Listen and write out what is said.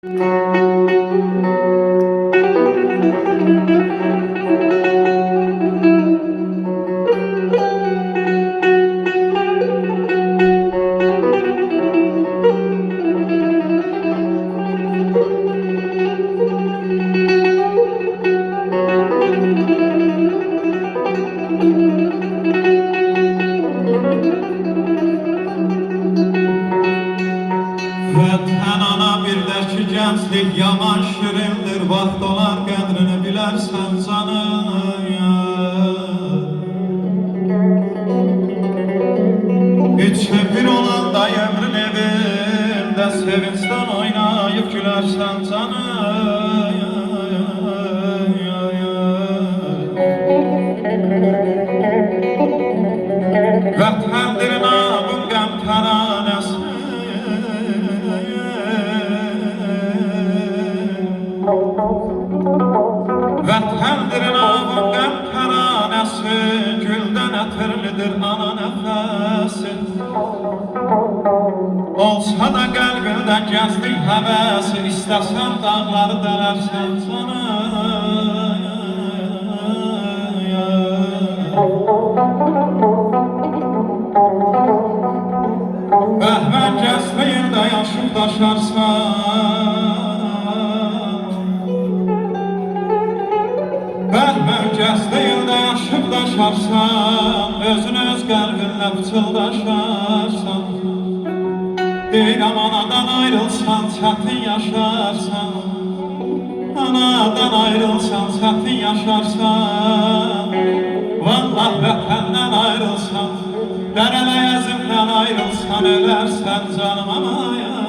Vətən ana birdəki gənclik yaman şirindir, vaxt olar qədrini bilərsən canım. İçi bir olanda ömrün evində sevincdən oynayıb gülərsən canım. Vətəndir namın qəm təranəsi, vətəndir namın qəm təranəsi, güldən ətirlidir ana nəfəsi. Olsa da qəlbində gənclik həvəsi, istəsən dağları dələrsən canım. Bəhmən gəncliyində yaşıb daşarsan, bəhmən gəncliyində yaşıb daşarsan, özünü öz qəlbinlə pıçıldaşarsan. Deyirəm anadan ayrılsan, çətin yaşarsan, anadan ayrılsan, çətin yaşarsan. Vallah vətəndən ayrılsan, dərələ əzimdən ayrılsan, ölərsən canım amaya.